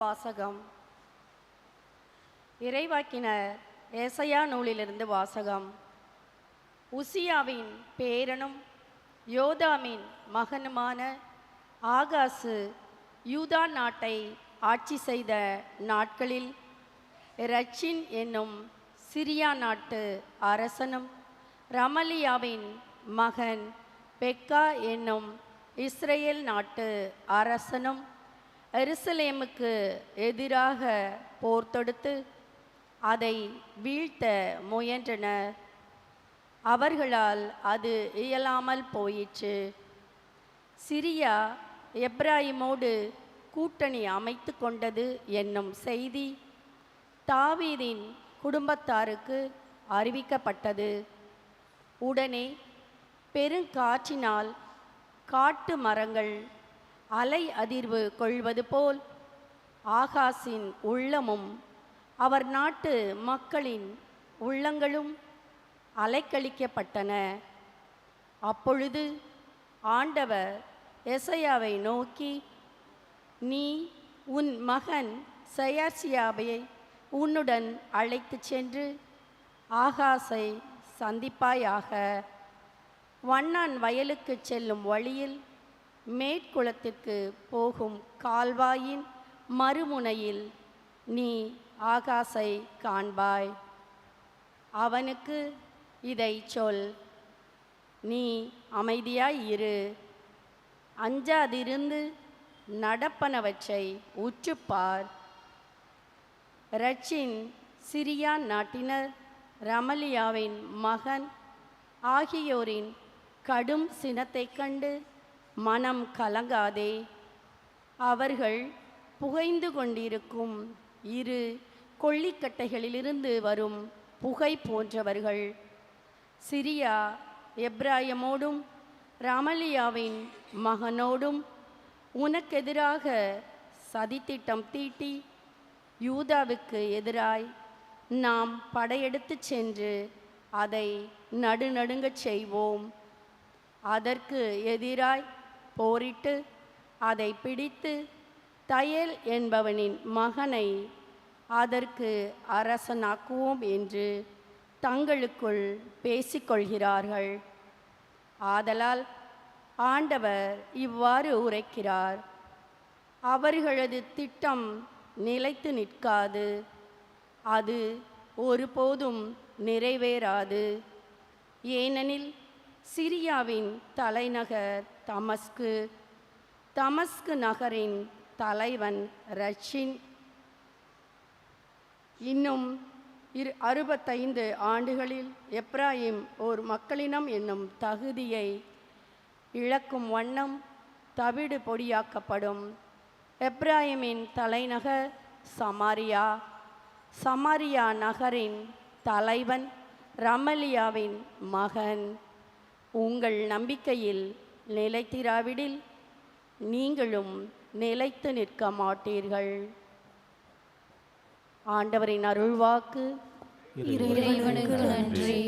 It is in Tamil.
வாசகம். இறைவாக்கினர் ஏசாயா நூலிலிருந்து வாசகம். உசியாவின் பேரனும் யோதாமின் மகனுமான ஆகாசு யூதா நாட்டை ஆட்சி செய்த நாட்களில் ரச்சின் என்னும் சிரியா நாட்டு அரசனும் ரமலியாவின் மகன் பெக்கா என்னும் இஸ்ரேல் நாட்டு அரசனும் எருசலேமுக்கு எதிராக போர் தொடுத்து அதை வீழ்த்த முயன்றனர். அவர்களால் அது இயலாமல் போயிற்று. சிரியா எப்ராயிமோடு கூட்டணி அமைத்து கொண்டது என்னும் செய்தி தாவீதின் குடும்பத்தாருக்கு அறிவிக்கப்பட்டது. உடனே பெருங்காற்றினால் காட்டு மரங்கள் அலை அதிர்வு கொள்வது போல் ஆகாசின் உள்ளமும் அவர் நாட்டு மக்களின் உள்ளங்களும் அலைக்கழிக்கப்பட்டன. அப்பொழுது ஆண்டவர் எசையாவை நோக்கி, நீ உன் மகன் செயர்சியாவை உன்னுடன் அழைத்து சென்று ஆகாசை சந்திப்பாயாக. வண்ணான் வயலுக்கு செல்லும் வழியில் மேற்குளத்திற்கு போகும் கால்வாயின் மறுமுனையில் நீ ஆகாசை காண்பாய். அவனுக்கு இதை சொல், நீ அமைதியாய் இரு, அஞ்சாதிருந்து நடப்பனவற்றை உற்றுப்பார். ரச்சின் சிரியா நாட்டினர் ரமலியாவின் மகன் ஆகியோரின் கடும் சினத்தை கண்டு மனம் கலங்காதே. அவர்கள் புகைந்து கொண்டிருக்கும் இரு கொள்ளிக்கட்டைகளிலிருந்து வரும் புகை போன்றவர்கள். சிரியா எப்ராயிமோடும் ரமலியாவின் மகனோடும் உனக்கெதிராக சதித்திட்டம் தீட்டி யூதாவுக்கு எதிராய் நாம் படையெடுத்து சென்று அதை நடுநடுங்கச் செய்வோம். அதற்கு எதிராய் போரிட்டு அதை பிடித்து தயேல் என்பவனின் மகனை அதற்கு அரசனாக்குவோம் என்று தங்களுக்குள் பேசிக்கொள்கிறார்கள். ஆதலால் ஆண்டவர் இவ்வாறு உரைக்கிறார், அவர்களது திட்டம் நிலைத்து நிற்காது, அது ஒருபோதும் நிறைவேறாது. ஏனெனில் சிரியாவின் தலைநகர் தமஸ்கு, தமஸ்கு நகரின் தலைவன் ரச்சின் இன்னும் 65 ஆண்டுகளில் எப்ராயிம் ஓர் மக்களினம் என்னும் தகுதியை இழக்கும் வண்ணம் தவிடு பொடியாக்கப்படும். எப்ராயிமின் தலைநகர் சமாரியா, சமாரியா நகரின் தலைவன் ரமலியாவின் மகன். உங்கள் நம்பிக்கையில் நிலைத்திராவிடில் நீங்களும் நிலைத்து நிற்க மாட்டீர்கள். ஆண்டவரின் அருள்வாக்கு. இறைவனுக்கு நன்றி.